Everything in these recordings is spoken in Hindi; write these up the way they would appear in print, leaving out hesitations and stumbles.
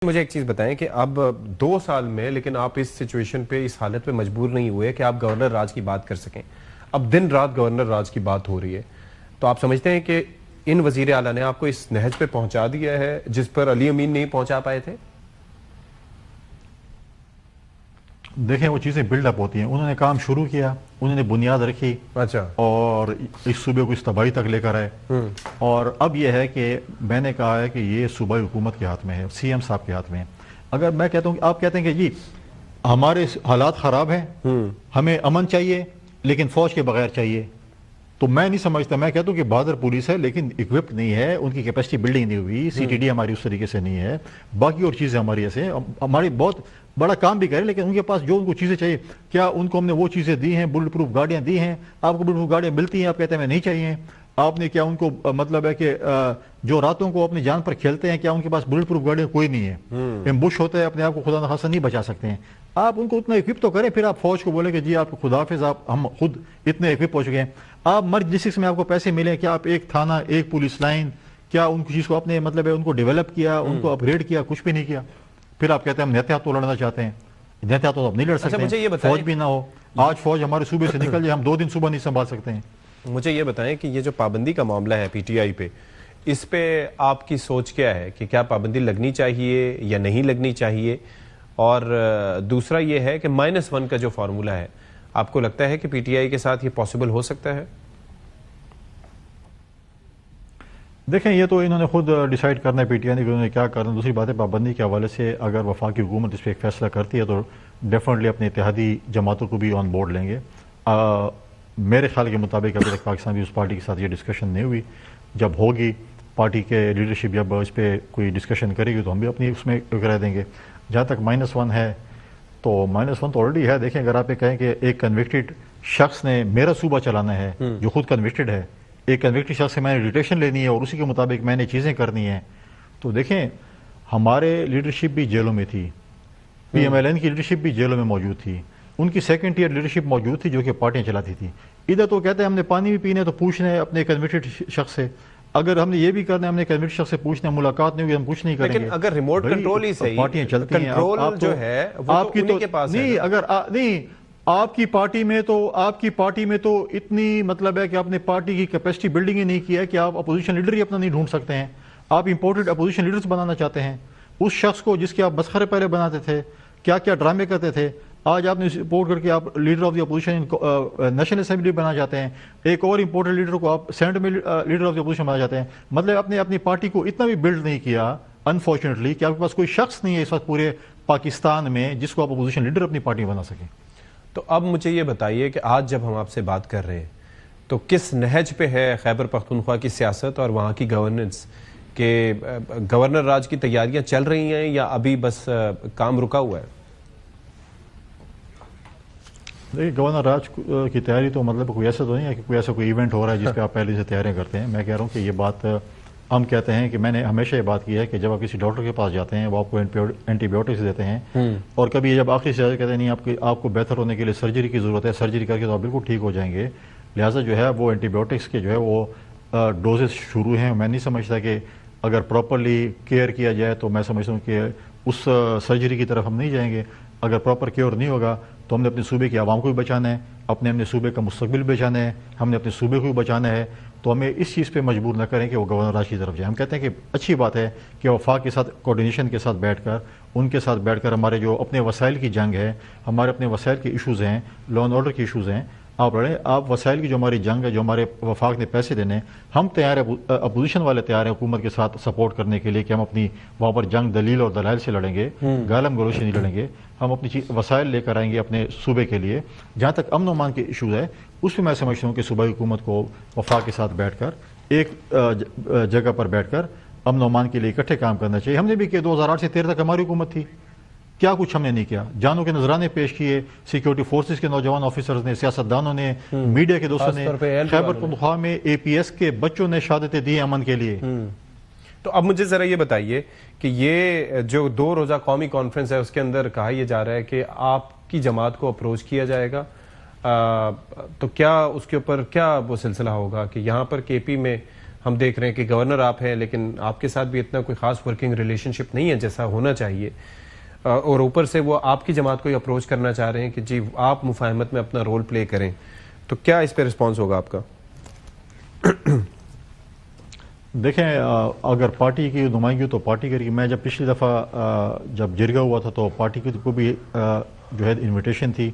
मुझे एक चीज बताएं कि अब 2 साल में लेकिन आप इस सिचुएशन पे, इस हालत पे मजबूर नहीं हुए कि आप गवर्नर राज की बात कर सकें। अब दिन रात गवर्नर राज की बात हो रही है, तो आप समझते हैं कि इन वजीर आला ने आपको इस नहज पे पहुंचा दिया है जिस पर अली अमीन नहीं पहुंचा पाए थे? देखें, वो चीज़ें बिल्डअप होती हैं। उन्होंने काम शुरू किया, उन्होंने बुनियाद रखी, अच्छा, और इस सूबे को इस तबाही तक लेकर आए। और अब यह है कि मैंने कहा है कि ये सूबाई हुकूमत के हाथ में है, सीएम साहब के हाथ में है। अगर मैं कहता हूँ, आप कहते हैं कि जी हमारे हालात ख़राब हैं, हमें अमन चाहिए लेकिन फ़ौज के बगैर चाहिए, तो मैं नहीं समझता। मैं कहता हूँ कि बहादुर पुलिस है लेकिन इक्विप्ड नहीं है, उनकी कैपेसिटी बिल्डिंग नहीं हुई, सीटीडी हमारी उस तरीके से नहीं है, बाकी और चीज़ें हमारी ऐसे हमारी बहुत बड़ा काम भी करें, लेकिन उनके पास जो उनको चीज़ें चाहिए, क्या उनको हमने वो चीज़ें दी हैं? बुलेट प्रूफ गाड़ियाँ दी हैं? आपको बुलेट प्रूफ गाड़ियाँ मिलती हैं, आप कहते हैं मैं नहीं चाहिए। आपने क्या उनको मतलब है कि जो रातों को अपनी जान पर खेलते हैं, क्या उनके पास बुलेट प्रूफ गाड़ियाँ कोई नहीं है? एम्बुश होता है, अपने आप को खुदा न खासा नहीं बचा सकते हैं। आप उनको उतना इक्विप तो करें, फिर आप फौज को बोले कि जी आपको खुदाफिज, आप हम खुद इतने इक्विप हो चुके हैं। आप मर्ज डिस्ट्रिक्ट में आपको पैसे मिले, क्या आप एक थाना, एक पुलिस लाइन, क्या उनको चीज़ को आपने मतलब है उनको डेवलप किया, उनको अपग्रेड किया? कुछ भी नहीं किया। फिर आप कहते हैं हम निहत्या तो लड़ना चाहते हैं। निहत्या तो आप नहीं लड़ सकते। मुझे ये बताएं, फौज भी ना हो, आज फौज हमारे सूबे से निकल जाए, हम 2 दिन सुबह नहीं संभाल सकते हैं। मुझे ये बताएं कि ये जो पाबंदी का मामला है पीटीआई पे, इस पे आपकी सोच क्या है कि क्या पाबंदी लगनी चाहिए या नहीं लगनी चाहिए? और दूसरा ये है कि -1 का जो फार्मूला है, आपको लगता है कि पीटीआई के साथ ये पॉसिबल हो सकता है? देखें, ये तो इन्होंने खुद डिसाइड करना है पीटीआई ने कि उन्होंने क्या करना। दूसरी बात है, पाबंदी के हवाले से अगर वफाकी हुकूमत इस पर एक फैसला करती है तो डेफिनेटली अपने इत्तेहादी जमातों को भी ऑन बोर्ड लेंगे। मेरे ख्याल के मुताबिक अभी तक पाकिस्तान भी उस पार्टी के साथ ये डिस्कशन नहीं हुई। जब होगी, पार्टी के लीडरशिप जब इस पर कोई डिस्कशन करेगी तो हम भी अपनी उसमें करा देंगे। जहाँ तक -1 है, तो -1 तो ऑलरेडी है। देखें, अगर आप ये कहें कि एक कन्विक्टेड शख्स ने मेरा सूबा चलाना है, जो खुद कन्विक्टेड है, एक कन्विक्टेड शख्स से मैंने डिटेशन लेनी है और उसी के मुताबिक मैंने चीज़ें करनी है, तो देखें हमारे लीडरशिप भी जेलों में थी, PMLN की लीडरशिप भी जेलों में मौजूद थी, उनकी सेकंड ईयर लीडरशिप मौजूद थी जो कि पार्टियां चलाती थी। इधर तो कहते हैं हमने पानी भी पीना है तो पूछना है अपने कन्विक्टेड शख्स से। अगर हमने ये भी करना है, हमने कन्विक्टेड शख्स से पूछना है, मुलाकात नहीं हुई, हम कुछ नहीं करेंगे। लेकिन अगर रिमोट कंट्रोल ही सही, पार्टियां चलती हैं, कंट्रोल जो है वो आपकी तो उन्हीं के पास नहीं, है। अगर नहीं, आपकी पार्टी में तो इतनी मतलब है कि आपने पार्टी की कैपेसिटी बिल्डिंग ही नहीं किया है कि आप अपोजिशन लीडर ही अपना नहीं ढूंढ सकते हैं। आप इंपोर्टेड अपोजिशन लीडर्स बनाना चाहते हैं। उस शख्स को जिसके आप मसखरे पहले बनाते थे, क्या क्या ड्रामे करते थे, आज आपने सपोर्ट करके आप leader of the opposition national assembly बनाना चाहते हैं। एक और इंपोर्टेंट लीडर को आप सेनेट में लीडर ऑफ द अपोजिशन बनाना चाहते हैं। मतलब आपने अपनी पार्टी को इतना भी बिल्ड नहीं किया अनफॉर्चुनेटली कि आपके पास कोई शख्स नहीं है इस वक्त पूरे पाकिस्तान में जिसको आप अपोजिशन लीडर अपनी पार्टी बना सकें। तो अब मुझे ये बताइए कि आज जब हम आपसे बात कर रहे हैं तो किस नहज पे है खैबर पख्तूनख्वा की सियासत और वहाँ की गवर्नेंस? के गवर्नर राज की तैयारियां चल रही हैं या अभी बस काम रुका हुआ है? देखिए, गवर्नर राज की तैयारी तो मतलब कोई ऐसा तो नहीं है कि कोई ऐसा कोई इवेंट हो रहा है जिसपे आप पहले से तैयारियां करते हैं। मैं कह रहा हूँ कि ये बात हम कहते हैं कि मैंने हमेशा ये बात की है कि जब आप किसी डॉक्टर के पास जाते हैं वो आपको एंटीबायोटिक्स देते हैं, और कभी जब आखिरी से कहते हैं नहीं आपको बेहतर होने के लिए सर्जरी की ज़रूरत है, सर्जरी करके तो आप बिल्कुल ठीक हो जाएंगे, लिहाजा जो है वो एंटीबायोटिक्स के जो है वो डोजेस शुरू हैं। मैं नहीं समझता कि अगर प्रॉपरली केयर किया जाए तो मैं समझता हूँ कि उस सर्जरी की तरफ हम नहीं जाएंगे। अगर प्रॉपर केयर नहीं होगा तो हमने अपने सूबे की आवाम को भी बचाना है, अपने सूबे का मुस्तकबिल भी बचाना है, हमने अपने सूबे को भी बचाना है, तो हमें इस चीज़ पे मजबूर न करें कि वो गवर्नर राज की तरफ जाए। हम कहते हैं कि अच्छी बात है कि वफाक के साथ कोऑर्डिनेशन के साथ बैठकर, उनके साथ बैठकर हमारे जो अपने वसाइल की जंग है, हमारे अपने वसाइल के इशूज़ हैं, लॉ एंड ऑर्डर के इशूज़ हैं, आप लड़ें। आप वसाइल की जो हमारी जंग है, जो हमारे वफाक ने पैसे देने, हम तैयार है, अपोजिशन वाले तैयार हैं हुकूमत के साथ सपोर्ट करने के लिए कि हम अपनी वहाँ पर जंग दलील और दलाइल से लड़ेंगे, गालम गलोच से नहीं लड़ेंगे। हम अपनी वसाइल लेकर आएंगे अपने सूबे के लिए। जहाँ तक अमन अमान के इशूज़ है उसमें मैं समझता हूँ कि सूबाई हुकूमत को वफाक के साथ बैठकर एक जगह पर बैठकर अमन अमान के लिए इकट्ठे काम करना चाहिए। हमने भी किया, 2008 से 13 तक हमारी हुकूमत थी, क्या कुछ हमने नहीं किया। जानों के नजराने पेश किए, सिक्योरिटी फोर्सेस के नौजवान ऑफिसर्स ने, सियासतदानों ने, मीडिया के दोस्तों ने, खैबर पख्तूनख्वा में APS के बच्चों ने शहादतें दी अमन के लिए। तो अब मुझे जरा ये बताइए कि ये जो 2 रोजा कौमी कॉन्फ्रेंस है उसके अंदर कहा यह जा रहा है कि आपकी जमात को अप्रोच किया जाएगा, तो क्या उसके ऊपर क्या वो सिलसिला होगा कि यहाँ पर KP में हम देख रहे हैं कि गवर्नर आप हैं, लेकिन आपके साथ भी इतना कोई खास वर्किंग रिलेशनशिप नहीं है जैसा होना चाहिए, और ऊपर से वो आपकी जमात को ही अप्रोच करना चाह रहे हैं कि जी आप मुफाहमत में अपना रोल प्ले करें, तो क्या इस पर रिस्पॉन्स होगा आपका? देखें, अगर पार्टी की नुमाइंदगी तो पार्टी करेगी। मैं जब पिछली दफ़ा जब जिरगा हुआ था तो पार्टी को भी जो है इनविटेशन थी,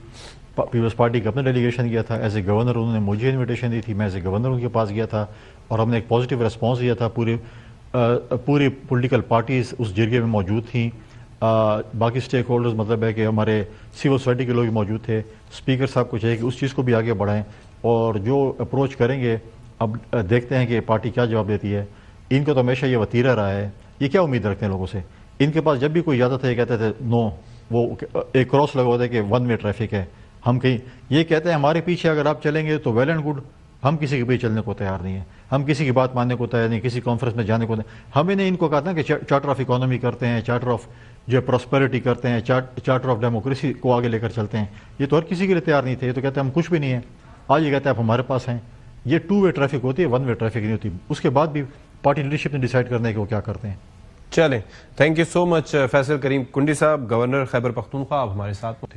पीपल्स पार्टी का अपना डेलीगेशन किया था। एज ए गवर्नर उन्होंने मुझे इनविटेशन दी थी, मैं एज ए गवर्नर उनके पास गया था और हमने एक पॉजिटिव रिस्पॉन्स दिया था। पूरी पॉलिटिकल पार्टीज उस जिरगे में मौजूद थी, बाकी स्टेक होल्डर्स, मतलब है कि हमारे सिविल सोसाइटी के लोग भी मौजूद थे। स्पीकर साहब को चाहिए कि उस चीज़ को भी आगे बढ़ाएं और जो अप्रोच करेंगे अब देखते हैं कि पार्टी क्या जवाब देती है। इनको तो हमेशा ये वतीरा रहा है, ये क्या उम्मीद रखते हैं लोगों से। इनके पास जब भी कोई जाता था ये कहते थे नो, वो एक क्रॉस लगा हुआ था कि 1 वे ट्रैफिक है। हम कहीं ये कहते हैं हमारे पीछे अगर आप चलेंगे तो वेल एंड गुड, हम किसी के पीछे चलने को तैयार नहीं है, हम किसी की बात मानने को तैयार नहीं, किसी कॉन्फ्रेंस में जाने को नहीं। हमें ने इनको कहा था कि चार्टर ऑफ इकोनॉमी करते हैं, चार्टर ऑफ जो प्रॉस्पेरिटी करते हैं, चार्टर ऑफ डेमोक्रेसी को आगे लेकर चलते हैं। ये तो हर किसी के लिए तैयार नहीं थे, ये तो कहते हैं हम कुछ भी नहीं है। आज ये कहते हैं आप हमारे पास हैं। ये 2 वे ट्रैफिक होती है, 1 वे ट्रैफिक नहीं होती। उसके बाद भी पार्टी लीडरशिप ने डिसाइड करना है कि वो क्या करते हैं। चलें, thank you so much Faisal Karim Kundi साहब, गवर्नर खैबर पख्तूनख्वा, आप हमारे साथ थे।